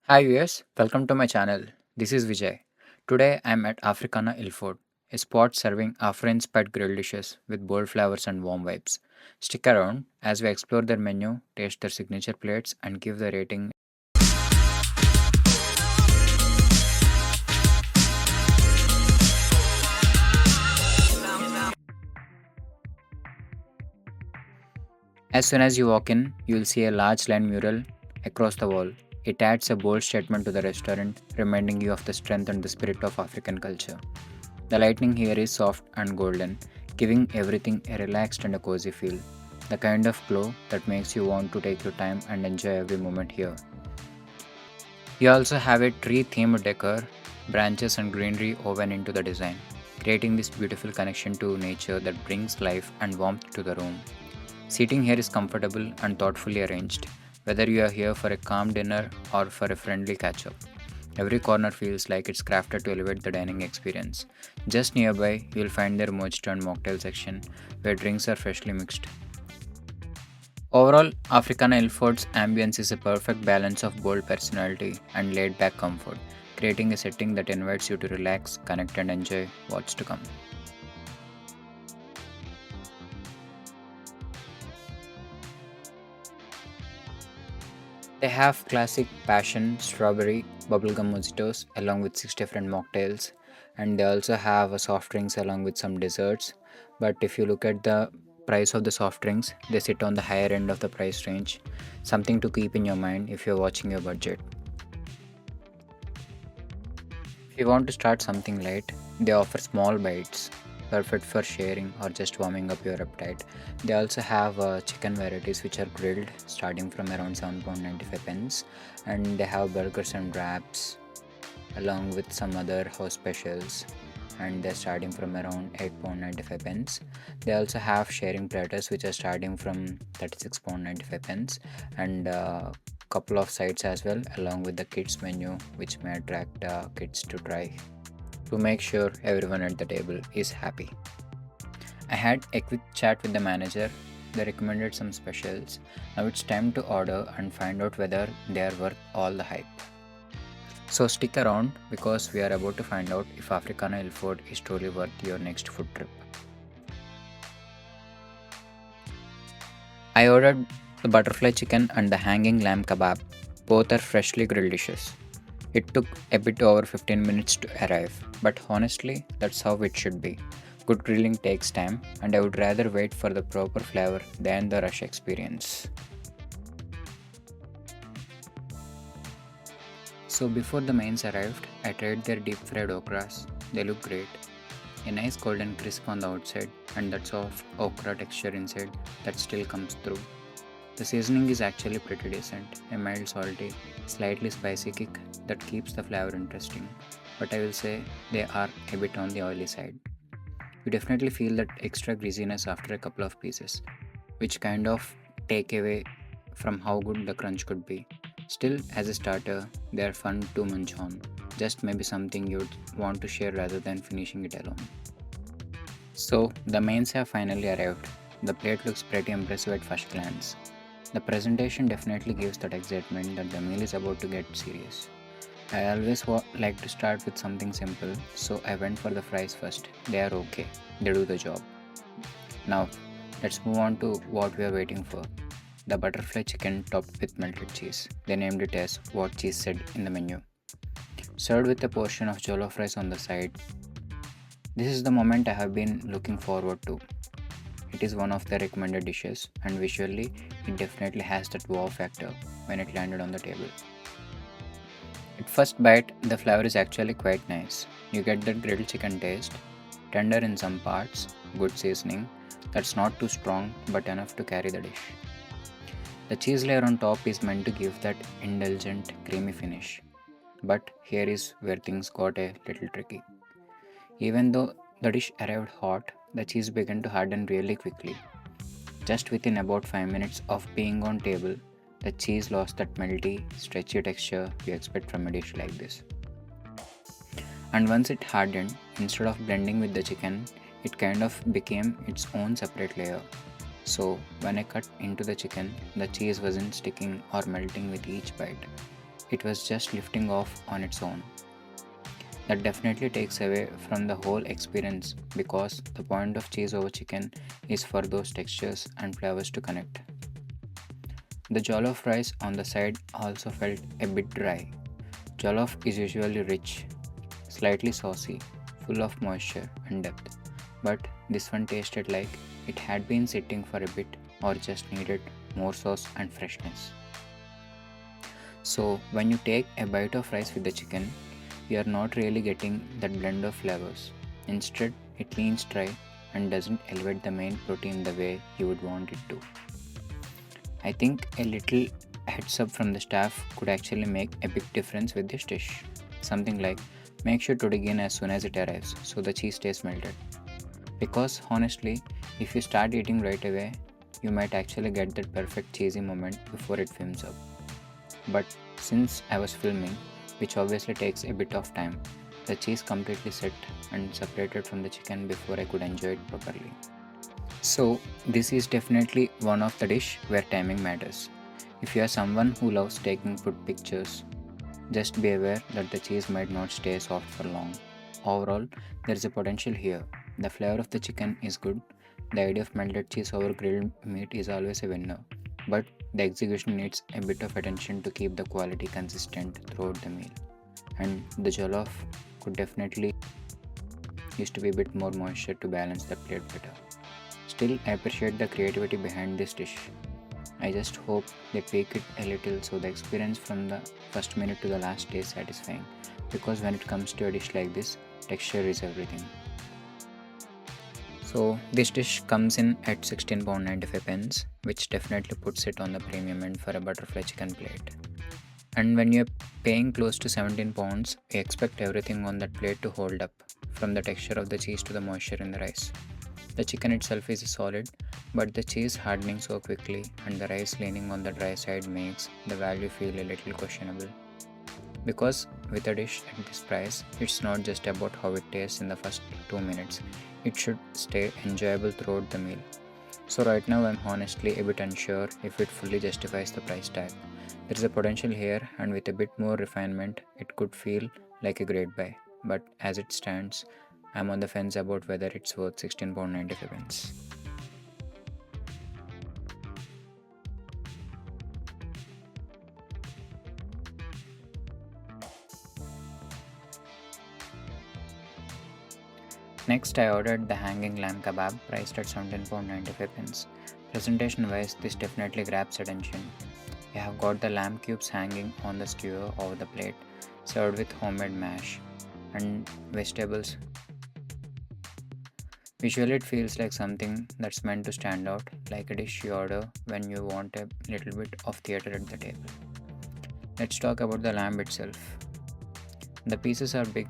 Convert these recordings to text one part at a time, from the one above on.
Hi viewers, welcome to my channel. This is Vijay. Today I am at Afrikana Ilford, a spot serving Afro-inspired grilled dishes with bold flavors and warm vibes. Stick around as we explore their menu, taste their signature plates, and give the rating. As soon as you walk in, you will see a large line mural across the wall. It adds a bold statement to the restaurant, reminding you of the strength and the spirit of African culture. The lighting here is soft and golden, giving everything a relaxed and a cozy feel. The kind of glow that makes you want to take your time and enjoy every moment here. You also have a tree themed decor, branches and greenery woven into the design, creating this beautiful connection to nature that brings life and warmth to the room. Seating here is comfortable and thoughtfully arranged, whether you are here for a calm dinner or for a friendly catch up. Every corner feels like it's crafted to elevate the dining experience. Just nearby, you'll find their mojito and mocktail section, where drinks are freshly mixed. Overall, Africana Ilford's ambience is a perfect balance of bold personality and laid back comfort, creating a setting that invites you to relax, connect, and enjoy what's to come. They have classic passion, strawberry, bubblegum mojitos along with six different mocktails, and they also have a soft drinks along with some desserts. But if you look at the price of the soft drinks, they sit on the higher end of the price range. Something to keep in your mind if you're watching your budget. If you want to start something light, they offer small bites, perfect for sharing or just warming up your appetite. They also have chicken varieties which are grilled starting from around 7.95 pence, and they have burgers and wraps along with some other house specials, and they're starting from around 8.95 pence. They also have sharing platters which are starting from 36.95 pence, and couple of sides as well along with the kids menu which may attract kids to try to make sure everyone at the table is happy. I had a quick chat with the manager. They recommended some specials. Now it's time to order and find out whether they are worth all the hype. So stick around because we are about to find out if Africana Ilford is truly worth your next food trip. I ordered the butterfly chicken and the hanging lamb kebab. Both are freshly grilled dishes. It took a bit over 15 minutes to arrive, but honestly, that's how it should be. Good grilling takes time, and I would rather wait for the proper flavor than the rush experience. So, before the mains arrived, I tried their deep fried okras. They look great. A nice golden crisp on the outside, and that soft okra texture inside that still comes through. The seasoning is actually pretty decent, a mild salty, slightly spicy kick that keeps the flavor interesting, but I will say they are a bit on the oily side. You definitely feel that extra greasiness after a couple of pieces, which kind of take away from how good the crunch could be. Still, as a starter, they are fun to munch on, just maybe something you'd want to share rather than finishing it alone. So, the mains have finally arrived. The plate looks pretty impressive at first glance. The presentation definitely gives that excitement that the meal is about to get serious. I always like to start with something simple, so I went for the fries first. They are okay, they do the job. Now, let's move on to what we are waiting for, the butterfly chicken topped with melted cheese. They named it as what cheese said in the menu. Served with a portion of jollof rice on the side. This is the moment I have been looking forward to. It is one of the recommended dishes, and visually, it definitely has that wow factor when it landed on the table. At first bite, the flavor is actually quite nice. You get that grilled chicken taste, tender in some parts, good seasoning, that's not too strong but enough to carry the dish. The cheese layer on top is meant to give that indulgent, creamy finish. But here is where things got a little tricky. Even though the dish arrived hot, the cheese began to harden really quickly. Just within about 5 minutes of being on table, the cheese lost that melty, stretchy texture you expect from a dish like this. And once it hardened, instead of blending with the chicken, it kind of became its own separate layer. So when I cut into the chicken, the cheese wasn't sticking or melting with each bite. it was just lifting off on its own. That definitely takes away from the whole experience because the point of cheese over chicken is for those textures and flavors to connect. The jollof rice on the side also felt a bit dry. Jollof is usually rich, slightly saucy, full of moisture and depth, but this one tasted like it had been sitting for a bit or just needed more sauce and freshness. So, when you take a bite of rice with the chicken, you are not really getting that blend of flavors. Instead, it leans dry and doesn't elevate the main protein the way you would want it to. I think a little heads up from the staff could actually make a big difference with this dish. Something like make sure to dig in as soon as it arrives so the cheese stays melted. Because honestly, if you start eating right away, you might actually get that perfect cheesy moment before it films up. But since I was filming, which obviously takes a bit of time, the cheese completely set and separated from the chicken before I could enjoy it properly. So, this is definitely one of the dish where timing matters. If you are someone who loves taking food pictures, just be aware that the cheese might not stay soft for long. Overall, there is a potential here. The flavor of the chicken is good. The idea of melted cheese over grilled meat is always a winner. But the execution needs a bit of attention to keep the quality consistent throughout the meal. And the jollof could definitely used to be a bit more moisture to balance the plate better. Still, I appreciate the creativity behind this dish. I just hope they tweak it a little so the experience from the first minute to the last is satisfying. Because when it comes to a dish like this, texture is everything. So this dish comes in at £16.95, which definitely puts it on the premium end for a butterfly chicken plate. And when you're paying close to £17, you expect everything on that plate to hold up, from the texture of the cheese to the moisture in the rice. The chicken itself is solid, but the cheese hardening so quickly and the rice leaning on the dry side makes the value feel a little questionable. Because with a dish at this price, it's not just about how it tastes in the first 2 minutes, it should stay enjoyable throughout the meal. So right now I'm honestly a bit unsure if it fully justifies the price tag. There is a potential here and with a bit more refinement, it could feel like a great buy. But as it stands, I'm on the fence about whether it's worth £16.95. Next, I ordered the hanging lamb kebab priced at £17.95. Presentation wise, this definitely grabs attention. You have got the lamb cubes hanging on the skewer over the plate, served with homemade mash and vegetables. Visually, it feels like something that's meant to stand out, like a dish you order when you want a little bit of theatre at the table. Let's talk about the lamb itself. The pieces are big,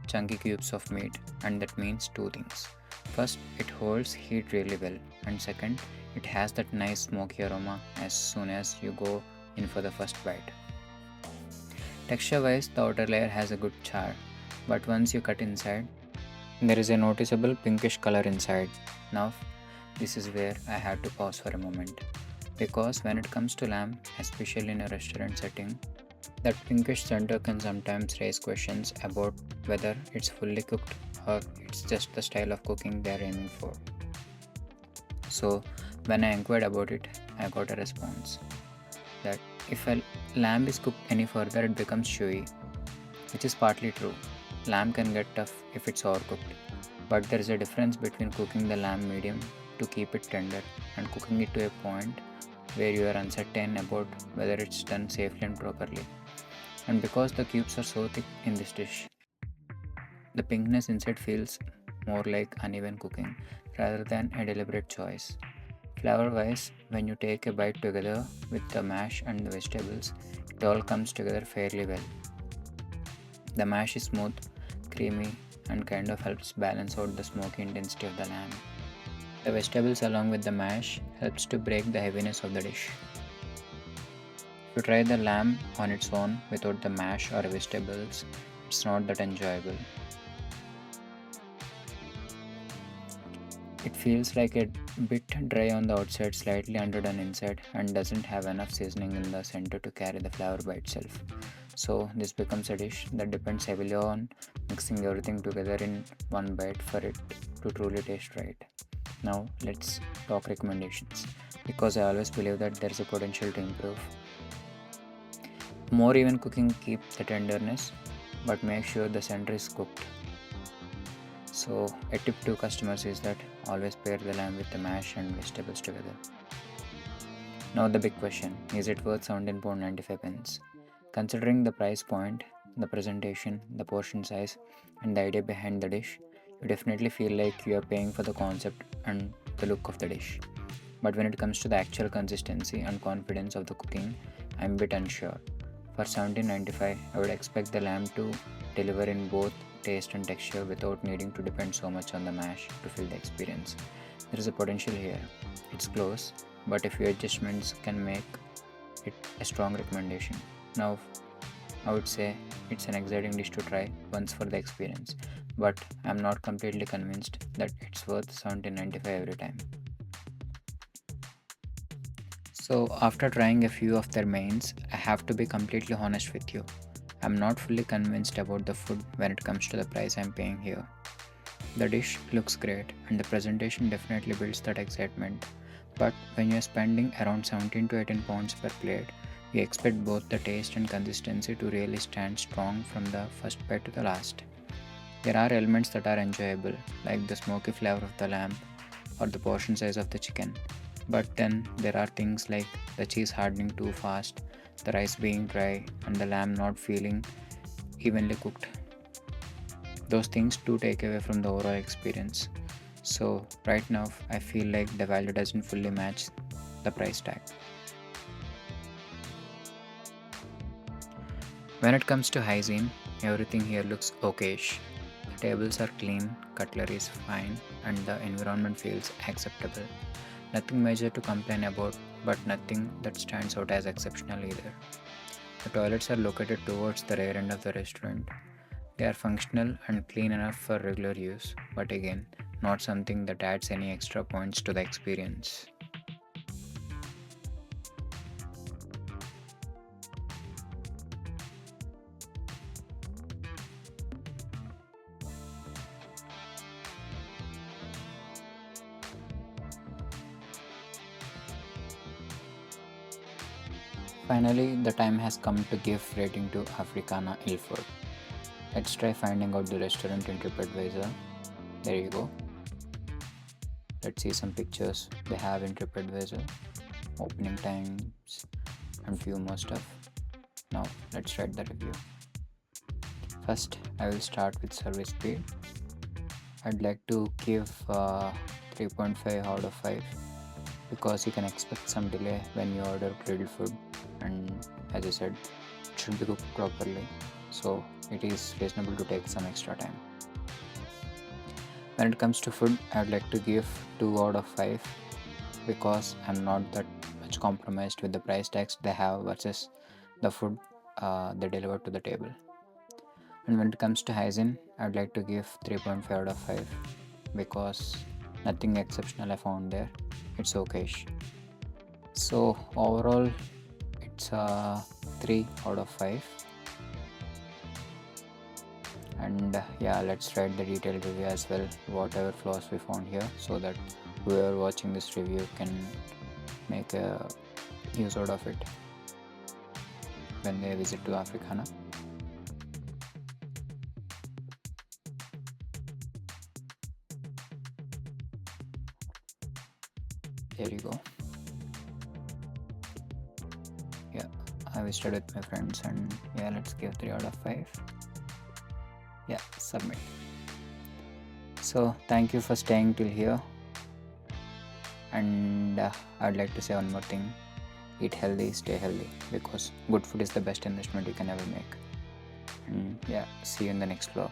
chunky cubes of meat, and that means two things. First, it holds heat really well, and second, it has that nice smoky aroma as soon as you go in for the first bite. Texture wise, the outer layer has a good char, but once you cut inside, there is a noticeable pinkish color inside. Now, this is where I had to pause for a moment. Because when it comes to lamb, especially in a restaurant setting, that pinkish center can sometimes raise questions about whether it's fully cooked or it's just the style of cooking they're aiming for. So, when I inquired about it, I got a response that if a lamb is cooked any further, it becomes chewy, which is partly true. Lamb can get tough if it's overcooked, but there is a difference between cooking the lamb medium to keep it tender and cooking it to a point where you are uncertain about whether it's done safely and properly. And because the cubes are so thick in this dish, the pinkness inside feels more like uneven cooking rather than a deliberate choice. Flavor wise, when you take a bite together with the mash and the vegetables, it all comes together fairly well. The mash is smooth, creamy, and kind of helps balance out the smoky intensity of the lamb. The vegetables along with the mash helps to break the heaviness of the dish. If you try the lamb on its own without the mash or vegetables, it's not that enjoyable. It feels like a bit dry on the outside, slightly underdone inside, and doesn't have enough seasoning in the center to carry the flavor by itself. So this becomes a dish that depends heavily on mixing everything together in one bite for it to truly taste right. Now let's talk recommendations, because I always believe that there is a potential to improve. More even cooking keep the tenderness, but make sure the center is cooked. So a tip to customers is that always pair the lamb with the mash and vegetables together. Now the big question, is it worth £17.95? Considering the price point, the presentation, the portion size, and the idea behind the dish, you definitely feel like you are paying for the concept and the look of the dish. But when it comes to the actual consistency and confidence of the cooking, I'm a bit unsure. For 17.95, I would expect the lamb to deliver in both taste and texture without needing to depend so much on the mash to fill the experience. There is a potential here. It's close, but a few adjustments can make it a strong recommendation. Now, I would say it's an exciting dish to try once for the experience, but I'm not completely convinced that it's worth 17.95 every time. So, after trying a few of their mains, I have to be completely honest with you. I'm not fully convinced about the food when it comes to the price I'm paying here. The dish looks great and the presentation definitely builds that excitement. But when you're spending around 17 to 18 pounds per plate, you expect both the taste and consistency to really stand strong from the first bite to the last. There are elements that are enjoyable, like the smoky flavor of the lamb or the portion size of the chicken. But then there are things like the cheese hardening too fast, the rice being dry, and the lamb not feeling evenly cooked. Those things do take away from the overall experience. So, right now, I feel like the value doesn't fully match the price tag. When it comes to hygiene, everything here looks okayish. The tables are clean, cutlery is fine, and the environment feels acceptable. Nothing major to complain about, but nothing that stands out as exceptional either. The toilets are located towards the rear end of the restaurant. They are functional and clean enough for regular use, but again, not something that adds any extra points to the experience. Finally, the time has come to give rating to Afrikana Ilford. Let's try finding out the restaurant in TripAdvisor. There you go. Let's see some pictures they have in TripAdvisor, opening times, and few more stuff. Now, let's write the review. First, I will start with service speed. I'd like to give 3.5 out of 5, because you can expect some delay when you order grilled food, and as I said, it should be cooked properly, so it is reasonable to take some extra time. When it comes to food, I would like to give 2 out of 5, because I'm not that much compromised with the price tags they have versus the food they deliver to the table. And when it comes to hygiene, I would like to give 3.5 out of 5, because nothing exceptional I found there. It's okay. So overall, it's 3 out of 5. And yeah, let's write the detailed review as well, whatever flaws we found here, so that whoever watching this review can make a use out of it when they visit to Afrikana. There you go. Yeah, I visited with my friends, and yeah, let's give 3 out of 5. Yeah, submit. So thank you for staying till here, and I'd like to say one more thing: eat healthy, stay healthy, because good food is the best investment you can ever make. And yeah, see you in the next vlog.